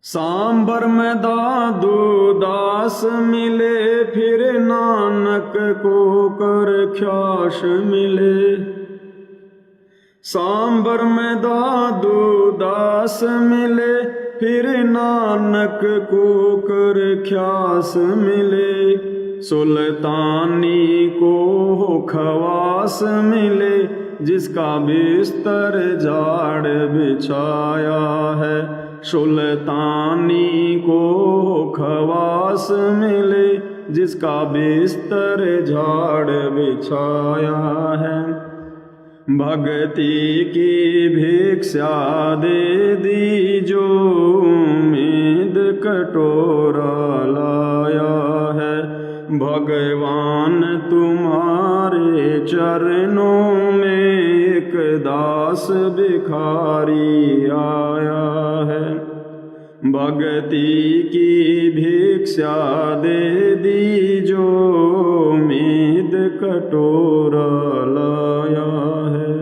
सांबर में दादू दास मिले, फिर नानक को कर ख्यास मिले। सांबर में दादू दास मिले, फिर नानक को कर ख्यास मिले। सुल्तानी को खवास मिले, जिसका बिस्तर झाड़ बिछाया है। सुल्तानी को खवास मिले, जिसका बिस्तर झाड़ बिछाया है। भक्ति की भिक्षा दे दी जो उम्मीद कटोरा लाया है। भगवान तुम्हारे चरणों में एक दास भिखारी आया है। भक्ति की भिक्षा दे दी जो उम्मीद कटोरा लाया है।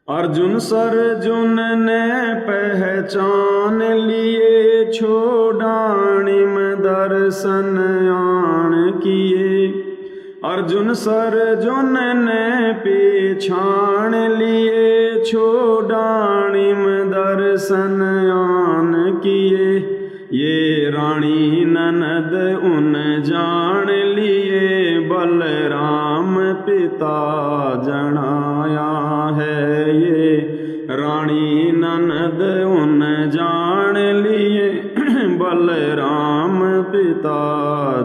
अर्जुन सर्जुन ने पहचान लिए, छोड़ाणिम दर्शन आण किए। अर्जुन सर्जुन ने पहचान लिए, छोड़ाणिम दर्शन आन किए। ये रानी ननद उन जान लिए, बलराम पिता जनाया है। ये रानी ननद उन जान लिए, बलराम पिता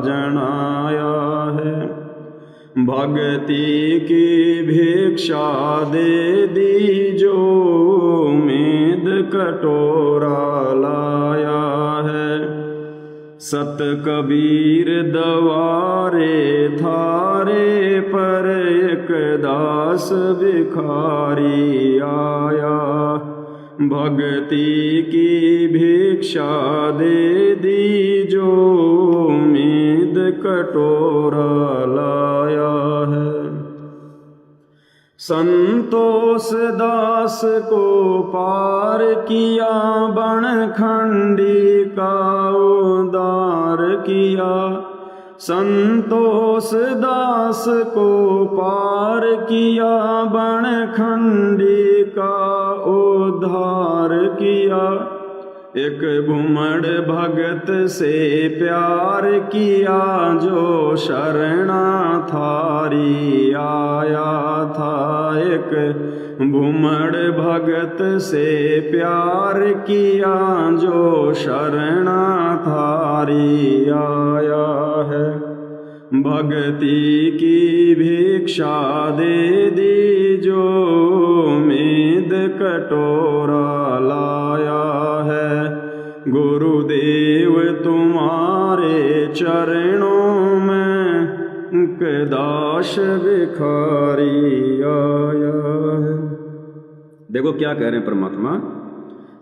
जनाया है। भक्ति की भिक्षा दे दी जो उम्मीद कटोरा लाया है। सत कबीर दवारे थारे पर, एक दास भिखारी आया। भक्ति की भिक्षा दे दी जो उम्मीद कटोरा लाया है। संतोष दास को पार किया, बनखंडी का उद्धार किया। संतोष दास को पार किया, बनखंडी का उद्धार किया। एक घुमड़ भगत से प्यार किया, जो शरणा थारी आया था। एक घुमड़ भगत से प्यार किया, जो शरणा थारी आया है। भक्ति की भिक्षा दे दी जो उम्मीद कटोरा लाया है। गुरुदेव तुम्हारे चरणों में दास भिखारी आया है। देखो क्या कह रहे हैं परमात्मा,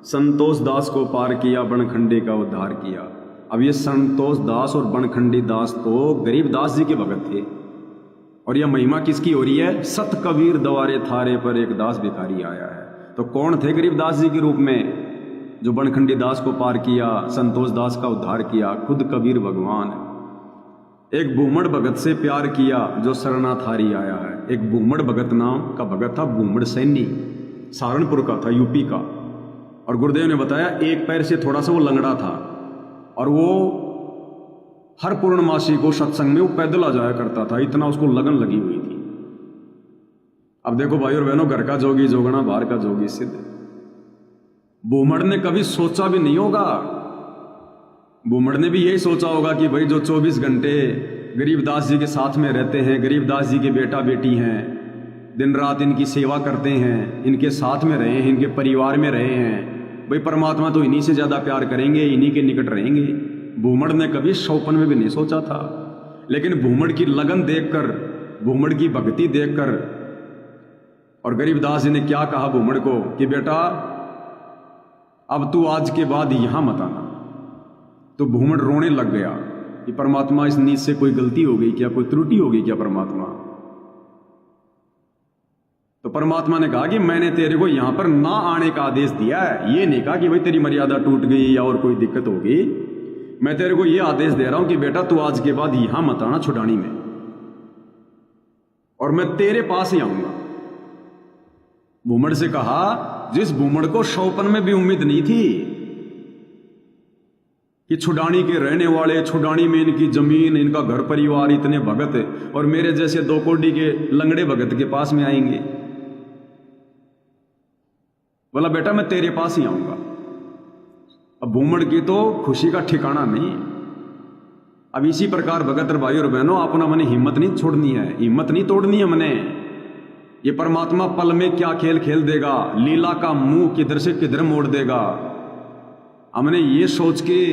संतोष दास को पार किया, बनखंडी का उद्धार किया। अब ये संतोष दास और बनखंडी दास तो गरीब दास जी के भगत थे, और यह महिमा किसकी हो रही है? सत कबीर दवारे थारे पर, एक दास भिखारी आया है। तो कौन थे गरीब दास जी के रूप में जो बनखंडी दास को पार किया, संतोष दास का उद्धार किया? खुद कबीर भगवान। एक भूमड़ भगत से प्यार किया, जो शरणाथारी आया है। एक भूमड़ भगत नाम का भगत था, भूमड़ सैनी, सहारनपुर का था, यूपी का। और गुरुदेव ने बताया एक पैर से थोड़ा सा वो लंगड़ा था, और वो हर पूर्णमासी को सत्संग में वो पैदल आ जाया करता था, इतना उसको लगन लगी हुई थी। अब देखो भाई और बहनों, घर का जोगी जोगना, बाहर का जोगी सिद्ध। भूमड़ ने कभी सोचा भी नहीं होगा, भूमड़ ने भी यही सोचा होगा कि भाई जो 24 घंटे गरीबदास जी के साथ में रहते हैं, गरीबदास जी के बेटा बेटी हैं, दिन रात इनकी सेवा करते हैं, इनके साथ में रहे हैं, इनके परिवार में रहे हैं, भाई परमात्मा तो इन्हीं से ज़्यादा प्यार करेंगे, इन्हीं के निकट रहेंगे। भूमड़ ने कभी सौपन में भी नहीं सोचा था। लेकिन भूमड़ की लगन देखकर, भूमड़ की भक्ति देखकर, और गरीबदास जी ने क्या कहा भूमड़ को कि बेटा अब तू आज के बाद यहां मत आना। तो भूमड़ रोने लग गया कि परमात्मा इस नीच से कोई गलती हो गई क्या, कोई त्रुटि हो गई क्या परमात्मा। तो परमात्मा ने कहा कि मैंने तेरे को यहां पर ना आने का आदेश दिया है। ये नहीं कहा कि भाई तेरी मर्यादा टूट गई या और कोई दिक्कत होगी। मैं तेरे को ये आदेश दे रहा हूं कि बेटा तू आज के बाद यहां मत आना छुड़ानी में, और मैं तेरे पास ही आऊंगा। भूमड़ से कहा, जिस भूमड़ को शौपन में भी उम्मीद नहीं थी कि छुडानी के रहने वाले, छुडानी में इनकी जमीन, इनका घर परिवार, इतने भगत और मेरे जैसे 2 कोड़ी के लंगड़े भगत के पास में आएंगे। बोला बेटा मैं तेरे पास ही आऊंगा। अब भूमड़ की तो खुशी का ठिकाना नहीं। अब इसी प्रकार भगत और भाई और बहनों, अपना मने हिम्मत नहीं छोड़नी है, हिम्मत नहीं तोड़नी है मने। ये परमात्मा पल में क्या खेल खेल देगा, लीला का मुंह किधर से किधर मोड़ देगा। हमने ये सोच के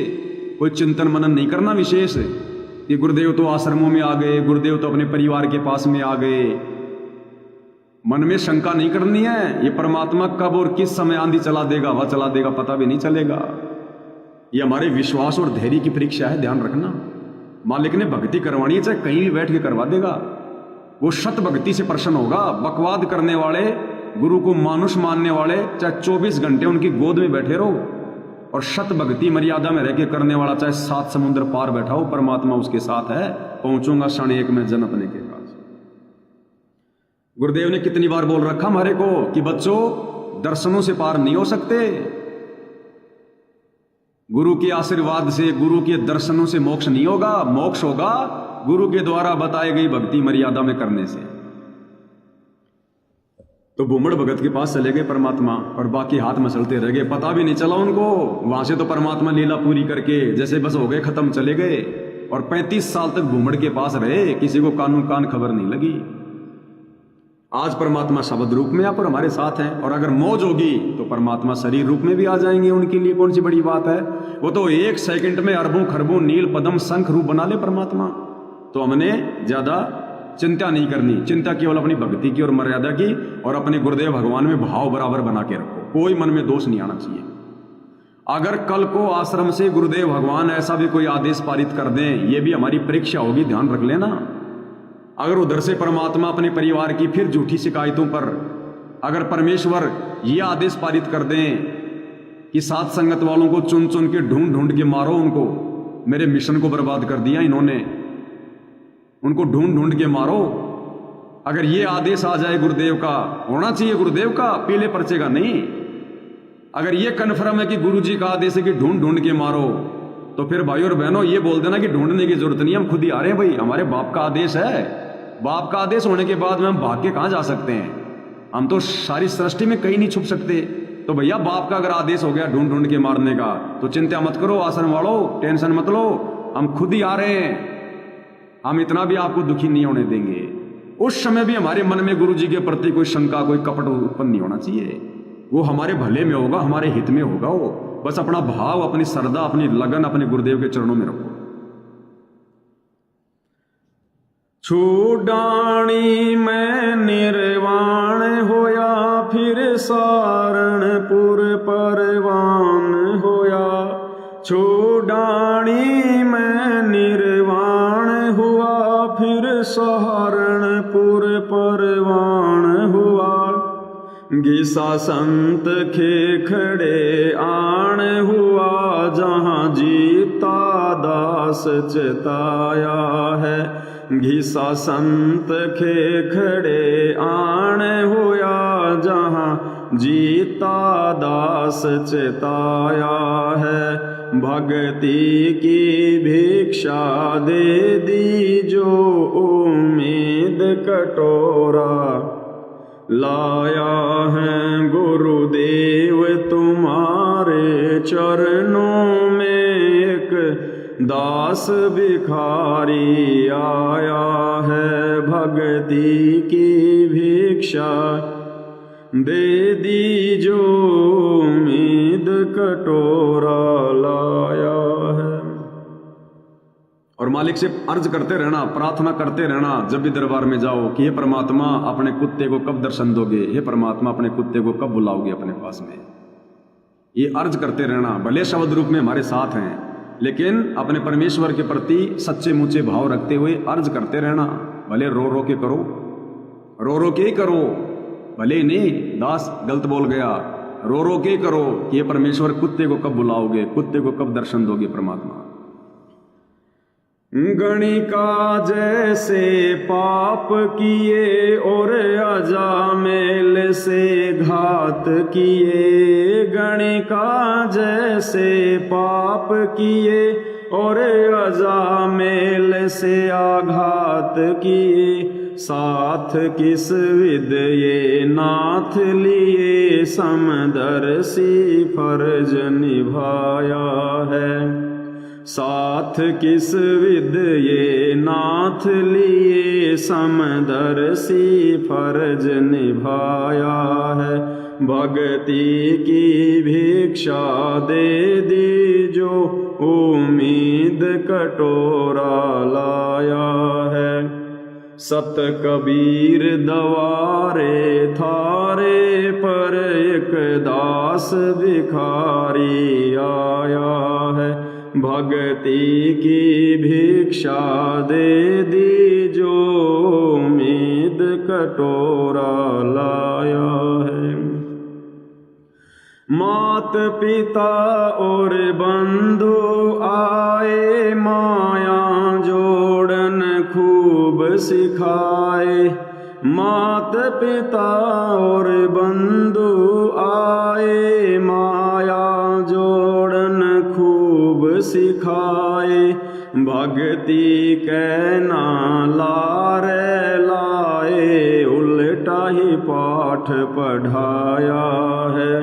कोई चिंतन मनन नहीं करना विशेष कि गुरुदेव तो आश्रमों में आ गए, गुरुदेव तो अपने परिवार के पास में आ गए। मन में शंका नहीं करनी है, ये परमात्मा कब और किस समय आंधी चला देगा, हवा चला देगा, पता भी नहीं चलेगा। ये हमारे विश्वास और धैर्य की परीक्षा है, ध्यान रखना। मालिक ने भक्ति करवानी है, चाहे कहीं भी बैठ के करवा देगा। वो शत भक्ति से प्रसन्न होगा। बकवाद करने वाले, गुरु को मानुष मानने वाले, चाहे 24 घंटे उनकी गोद में बैठे रहो, और शत भक्ति मर्यादा में रह के करने वाला चाहे 7 समुद्र पार बैठा हो, परमात्मा उसके साथ है। पहुंचूंगा क्षण एक में जन अपने के पास। गुरुदेव ने कितनी बार बोल रखा हमारे को कि बच्चों दर्शनों से पार नहीं हो सकते, गुरु के आशीर्वाद से, गुरु के दर्शनों से मोक्ष नहीं होगा। मोक्ष होगा गुरु के द्वारा बताई गई भक्ति मर्यादा में करने से। तो भूमड़ भगत के पास चले गए परमात्मा, और बाकी हाथ मसलते रह गए, पता भी नहीं चला उनको। वहां से तो परमात्मा लीला पूरी करके जैसे बस हो गए, खत्म, चले गए। और 35 साल तक भूमड़ के पास रहे, किसी को कानून कान खबर नहीं लगी। आज परमात्मा शब्द रूप में आप और हमारे साथ हैं, और अगर मौज होगी तो परमात्मा शरीर रूप में भी आ जाएंगे। उनके लिए कौन सी बड़ी बात है। वो तो 1 सेकंड में अरबों खरबों नील पदम शंख रूप बना ले परमात्मा। तो हमने ज्यादा चिंता नहीं करनी, चिंता केवल अपनी भक्ति की और मर्यादा की, और अपने गुरुदेव भगवान में भाव बराबर बना के रखो। कोई मन में दोष नहीं आना चाहिए। अगर कल को आश्रम से गुरुदेव भगवान ऐसा भी कोई आदेश पारित कर दें, ये भी हमारी परीक्षा होगी, ध्यान रख लेना। अगर उधर से परमात्मा अपने परिवार की फिर झूठी शिकायतों पर, अगर परमेश्वर ये आदेश पारित कर दें कि साथ संगत वालों को चुन चुन के ढूंढ ढूंढ के मारो, उनको, मेरे मिशन को बर्बाद कर दिया इन्होंने, उनको ढूंढ ढूंढ के मारो। अगर ये आदेश आ जाए गुरुदेव का, होना चाहिए गुरुदेव का, पीले पर्चे का नहीं। अगर ये कन्फर्म है कि गुरु जी का आदेश है कि ढूंढ ढूंढ के मारो, तो फिर भाई और बहनों ये बोल देना कि ढूंढने की जरूरत नहीं, हम खुद ही आ रहे हैं। भाई हमारे बाप का आदेश है। बाप का आदेश होने के बाद में हम भाग के कहां जा सकते हैं। हम तो सारी सृष्टि में कहीं नहीं छुप सकते। तो भैया बाप का अगर आदेश हो गया ढूंढ ढूंढ के मारने का, तो चिंता मत करो आश्रम वालों, टेंशन मत लो, हम खुद ही आ रहे हैं। हम इतना भी आपको दुखी नहीं होने देंगे। उस समय भी हमारे मन में गुरु जी के प्रति कोई शंका, कोई कपट उत्पन्न नहीं होना चाहिए। वो हमारे भले में होगा, हमारे हित में होगा। वो बस अपना भाव, अपनी श्रद्धा, अपनी लगन अपने गुरुदेव के चरणों में रखो। छुडानी में निर्वाण होया, फिर सारणपुर परवान होया। छुडानी में निर्वाण हुआ, फिर सहारणपुर परवान हुआ। घिसा संत खेखड़े आण हुआ, जहाँ जीता दास चिताया है। घिसा संत खेखड़े आण हुआ, जहाँ जीता दास चिताया है। भक्ति की भिक्षा दे दी जो उम्मीद कटोरा, लाया है गुरुदेव तुम्हारे चरणों में। एक दास भिखारी आया है, भक्ति की भिक्षा दे दी जो उम्मीद कटोरा, लाया है। और मालिक से अर्ज करते रहना, प्रार्थना करते रहना जब भी दरबार में जाओ कि हे परमात्मा अपने कुत्ते को कब दर्शन दोगे, हे परमात्मा अपने कुत्ते को कब बुलाओगे अपने पास में। ये अर्ज करते रहना। भले शब्द रूप में हमारे साथ हैं, लेकिन अपने परमेश्वर के प्रति सच्चे मुच्चे भाव रखते हुए अर्ज करते रहना। भले रो रो के करो, रो रो के ही करो, भले नहीं दास गलत बोल गया, रो रो के करो कि ये परमेश्वर कुत्ते को कब बुलाओगे, कुत्ते को कब दर्शन दोगे परमात्मा। गणिका जैसे पाप किए और अजामेल से घात किए, गणिका जैसे पाप किए और अजामेल से आघात किए, साथ किस विद ये नाथ लिए, समदर्शी फर्ज निभाया है। साथ किस विद ये नाथ लिए, समदर्शी फर्ज निभाया है। भक्ति की भिक्षा दे दी जो उम्मीद कटोरा लाया है। सत कबीर दवारे थारे पर एक दास भिखारी आया है। भक्ति की भिक्षा दे दी जो उम्मीद कटोरा लाया है। मात पिता और बंधु आए, माया जोड़न खूब सिखाए। मात पिता और बंधु आए, माया जोड़न खूब सिखाए। भक्ति कहना लारे लाए, उल्टा ही पाठ पढ़ाया है।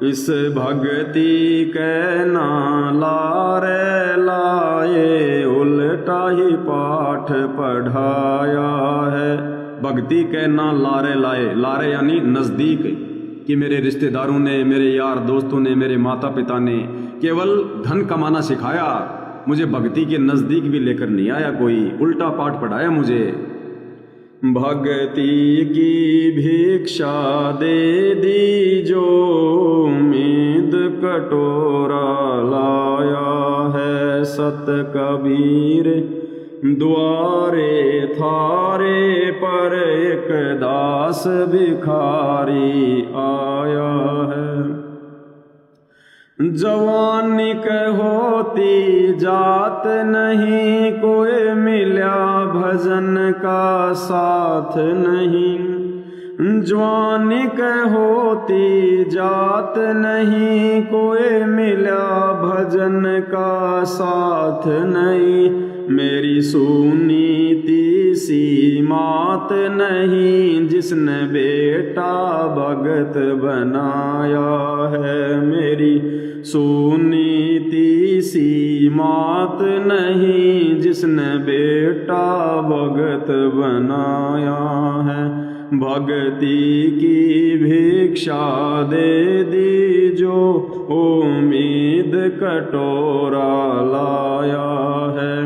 इस भक्ति कहना लारे लाए, उल्टा ही पाठ पढ़ाया है। भक्ति कहना लारे लाए, लारे यानी नजदीक, कि मेरे रिश्तेदारों ने, मेरे यार दोस्तों ने, मेरे माता पिता ने केवल धन कमाना सिखाया, मुझे भक्ति के नजदीक भी लेकर नहीं आया कोई, उल्टा पाठ पढ़ाया मुझे। भक्ति की भिक्षा दे दी जो उम्मीद कटोरा लाया है। सत कबीर द्वारे थारे पर एक दास भिखारी आया है। जवानी होती जात नहीं, कोई मिला भजन का साथ नहीं। जवानी होती जात नहीं, कोई मिला भजन का साथ नहीं। मेरी सुनीति सी मात नहीं, जिसने बेटा भगत बनाया है। मेरी सुनीति सी मात नहीं, जिसने बेटा भगत बनाया है। भक्ति की भिक्षा दे दी जो उम्मीद कटोरा लाया है।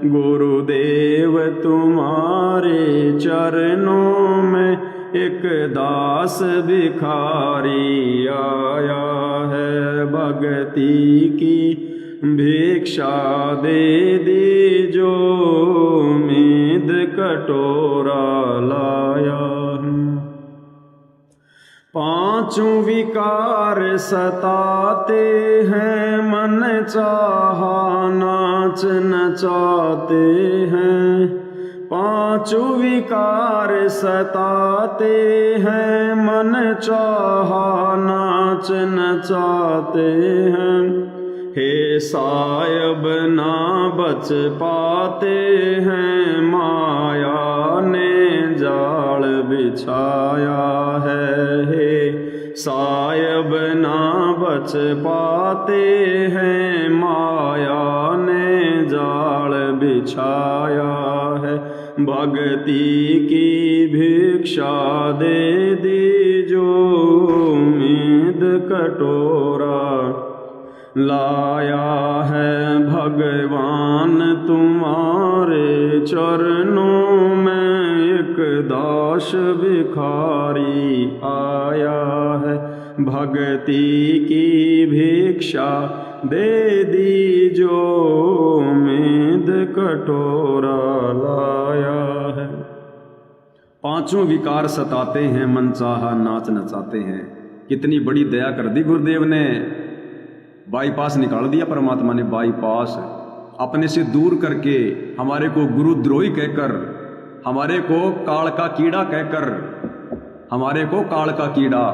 गुरुदेव तुम्हारे चरणों में एक दास भिखारी आया है। भक्ति की भिक्षा दे दी जो उम्मीद कटोरा लाया। पांचों विकार सताते हैं, मन चाहा नाच नचाते हैं। पांचों विकार सताते हैं, मन चाहा नाच नचाते हैं। हे सायब ना बच पाते हैं, माया ने जाल बिछाया है। हे सायब ना बच पाते हैं, माया ने जाल बिछाया है। भक्ति की भिक्षा दे दी जो उम्मीद कटोरा लाया है। भगवान तुम्हारे चरणों में एक दास भिखारी आया है। भक्ति की भिक्षा दे दी जो उम्मीद कटोरा लाया है। पांचों विकार सताते हैं, मनचाहा नाच नचाते हैं। कितनी बड़ी दया कर दी गुरुदेव ने, बाईपास निकाल दिया परमात्मा ने, बाईपास अपने से दूर करके हमारे को गुरुद्रोही कहकर, हमारे को काल का कीड़ा कहकर, हमारे को काल का कीड़ा,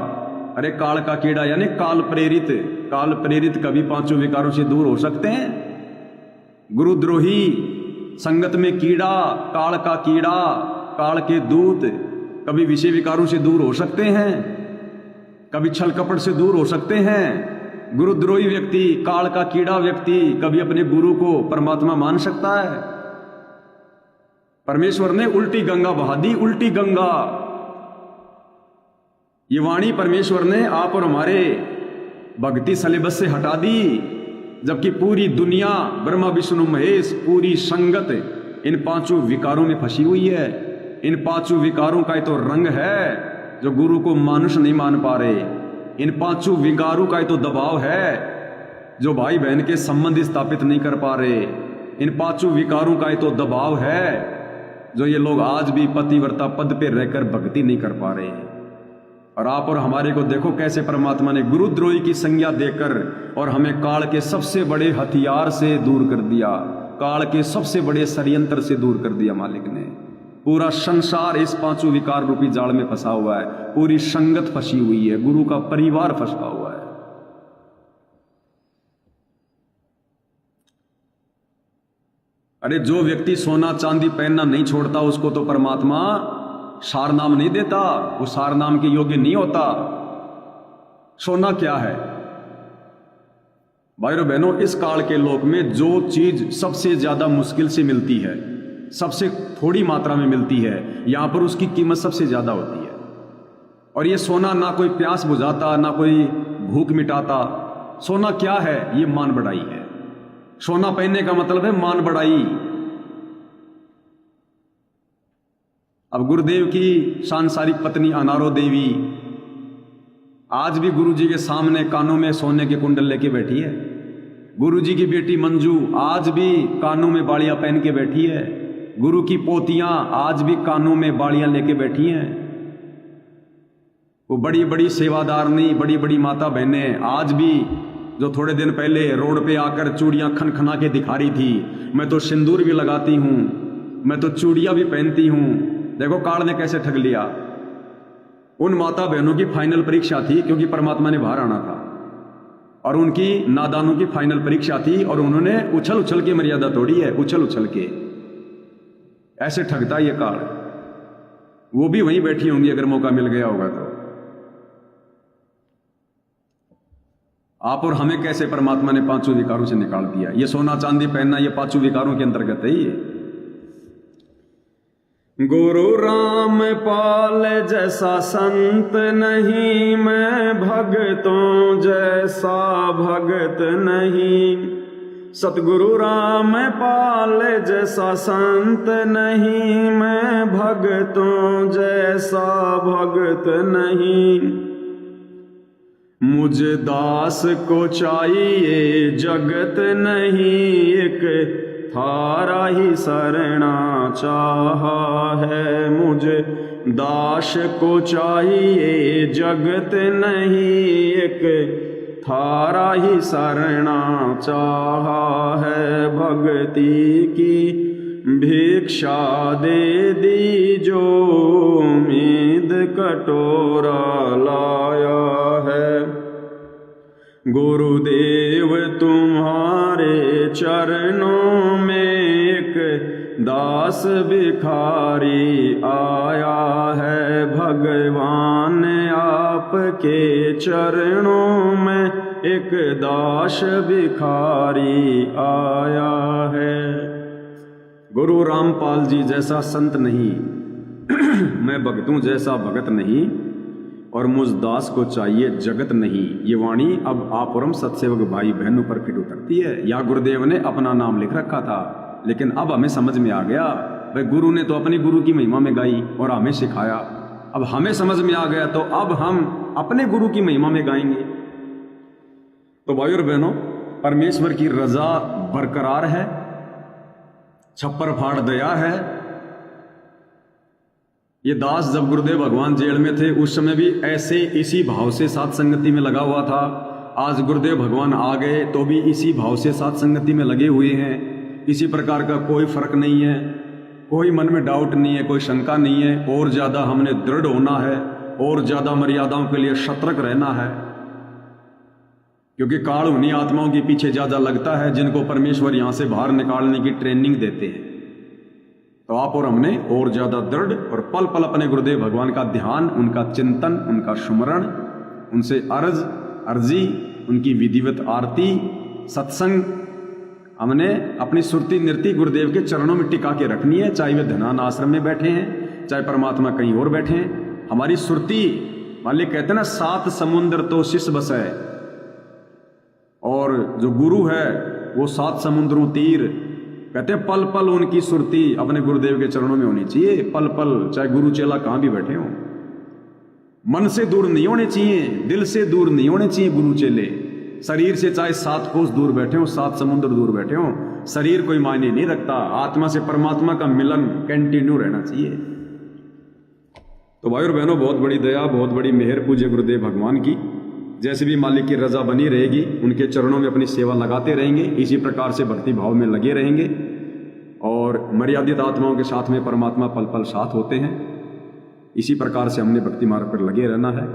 अरे काल का कीड़ा यानी काल प्रेरित, काल प्रेरित कभी पांचों विकारों से दूर हो सकते हैं? गुरुद्रोही, संगत में कीड़ा, काल का कीड़ा, काल के दूत कभी विषय विकारों से दूर हो सकते हैं? कभी छल कपट से दूर हो सकते हैं? गुरुद्रोही व्यक्ति, काल का कीड़ा व्यक्ति कभी अपने गुरु को परमात्मा मान सकता है? परमेश्वर ने उल्टी गंगा बहा दी, उल्टी गंगा। ये वाणी परमेश्वर ने आप और हमारे भक्ति सिलेबस से हटा दी, जबकि पूरी दुनिया ब्रह्मा विष्णु महेश पूरी संगत इन पांचों विकारों में फंसी हुई है। इन पांचों विकारों का तो रंग है जो गुरु को मानुष नहीं मान पा रहे। इन पांचों विकारों का तो दबाव है जो भाई बहन के संबंध स्थापित नहीं कर पा रहे। इन पांचों विकारों का तो दबाव है जो ये लोग आज भी पतिव्रता पद पे रहकर भक्ति नहीं कर पा रहे। और आप और हमारे को देखो कैसे परमात्मा ने गुरुद्रोही की संज्ञा देकर और हमें काल के सबसे बड़े हथियार से दूर कर दिया, काल के सबसे बड़े षड्यंत्र से दूर कर दिया। मालिक ने पूरा संसार इस पांचों विकार रूपी जाल में फंसा हुआ है, पूरी संगत फंसी हुई है, गुरु का परिवार फंसा हुआ है। अरे जो व्यक्ति सोना चांदी पहनना नहीं छोड़ता उसको तो परमात्मा सार नाम नहीं देता, वो सार नाम के योग्य नहीं होता। सोना क्या है भाइयों बहनों? इस काल के लोक में जो चीज सबसे ज्यादा मुश्किल से मिलती है, सबसे थोड़ी मात्रा में मिलती है, यहां पर उसकी कीमत सबसे ज्यादा होती है। और ये सोना ना कोई प्यास बुझाता, ना कोई भूख मिटाता। सोना क्या है? ये मान बढ़ाई है। सोना पहनने का मतलब है मान बढ़ाई। अब गुरुदेव की सांसारिक पत्नी अनारो देवी आज भी गुरु जी के सामने कानों में सोने के कुंडल लेके बैठी है। गुरु जी की बेटी मंजू आज भी कानों में बाड़ियां पहन के बैठी है। गुरु की पोतियां आज भी कानों में बाड़ियां लेके बैठी हैं। वो बड़ी बड़ी सेवादारनी, बड़ी बड़ी माता बहनें आज भी, जो थोड़े दिन पहले रोड पे आकर चूड़ियां खनखना के दिखा रही थी, मैं तो सिंदूर भी लगाती हूं, मैं तो चूड़ियां भी पहनती हूं। देखो काल ने कैसे ठग लिया। उन माता बहनों की फाइनल परीक्षा थी, क्योंकि परमात्मा ने बाहर आना था, और उनकी नादानों की फाइनल परीक्षा थी, और उन्होंने उछल उछल के मर्यादा तोड़ी है, उछल उछल के। ऐसे ठगता ये काल। वो भी वहीं बैठी होंगी अगर मौका मिल गया होगा तो। आप और हमें कैसे परमात्मा ने पांचों विकारों से निकाल दिया। ये सोना चांदी पहनना ये पांचों विकारों के अंतर्गत है। ये गुरु राम पाल जैसा संत नहीं, मैं भगतों जैसा भगत नहीं। सतगुरु राम पाल जैसा संत नहीं, मैं भगतों जैसा भगत नहीं। मुझे दास को चाहिए जगत नहीं, एक थारा ही शरणा चाहा है। मुझे दास को चाहिए जगत नहीं, एक थारा ही शरणा चाहा है। भक्ति की भिक्षा दे दी जो उम्मीद कटोरा लाया है। गुरुदेव तुम्हारे चरणों में एक दास भिखारी आया है। भगवान आपके चरणों में एक दास भिखारी आया है। गुरु रामपाल जी जैसा संत नहीं, मैं भगतों जैसा भगत नहीं, और मुझ दास को चाहिए जगत नहीं। ये वाणी अब आप और हम सत्सेवक भाई बहनों पर फिट उतरती है। या गुरुदेव ने अपना नाम लिख रखा था, लेकिन अब हमें समझ में आ गया, भाई गुरु ने तो अपनी गुरु की महिमा में गाई और हमें सिखाया। अब हमें समझ में आ गया तो अब हम अपने गुरु की महिमा में गाएंगे। तो भाई और बहनों, परमेश्वर की रजा बरकरार है, छप्पर फाड़ दया है। ये दास जब गुरुदेव भगवान जेल में थे उस समय भी ऐसे इसी भाव से सात संगति में लगा हुआ था। आज गुरुदेव भगवान आ गए तो भी इसी भाव से सात संगति में लगे हुए हैं। किसी प्रकार का कोई फर्क नहीं है, कोई मन में डाउट नहीं है, कोई शंका नहीं है। और ज़्यादा हमने दृढ़ होना है और ज़्यादा मर्यादाओं के लिए सतर्क रहना है, क्योंकि काल उन्हीं आत्माओं के पीछे ज़्यादा लगता है जिनको परमेश्वर यहाँ से बाहर निकालने की ट्रेनिंग देते हैं। तो आप और हमने और ज़्यादा दृढ़ और पल पल अपने गुरुदेव भगवान का ध्यान, उनका चिंतन, उनका सुमरण, उनसे अर्जी, उनकी विधिवत आरती, सत्संग हमने अपनी सुरती नृत्य गुरुदेव के चरणों में टिका के रखनी है। चाहे वे धनान आश्रम में बैठे हैं, चाहे परमात्मा कहीं और बैठे हैं, हमारी सुरती, मान ली कहते हैं ना, 7 समुद्र तो शिष्य बसे, और जो गुरु है वो 7 समुद्रों तीर। कहते हैं पल पल उनकी सुरती अपने गुरुदेव के चरणों में होनी चाहिए, पल पल, चाहे गुरु चेला कहां भी बैठे हों। मन से दूर नहीं होने चाहिए, दिल से दूर नहीं होने चाहिए गुरु चेले। शरीर से चाहे 7 कोस दूर बैठे हो, 7 समुद्र दूर बैठे हो, शरीर कोई मायने नहीं रखता। आत्मा से परमात्मा का मिलन कंटिन्यू रहना चाहिए। तो भाई और बहनों, बहुत बड़ी दया, बहुत बड़ी मेहर पूज्य गुरुदेव भगवान की। जैसे भी मालिक की रजा बनी रहेगी, उनके चरणों में अपनी सेवा लगाते रहेंगे, इसी प्रकार से भक्ति भाव में लगे रहेंगे, और मर्यादित आत्माओं के साथ में परमात्मा पल पल साथ होते हैं। इसी प्रकार से हमने भक्ति मार्ग पर लगे रहना है।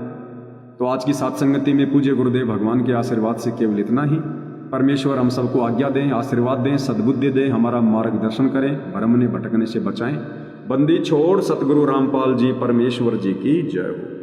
तो आज की सत्संगति में पूज्य गुरुदेव भगवान के आशीर्वाद से केवल इतना ही। परमेश्वर हम सबको आज्ञा दें, आशीर्वाद दें, सद्बुद्धि दें, हमारा मार्गदर्शन करें, भ्रम ने भटकने से बचाएं। बंदी छोड़ सतगुरु रामपाल जी परमेश्वर जी की जय हो।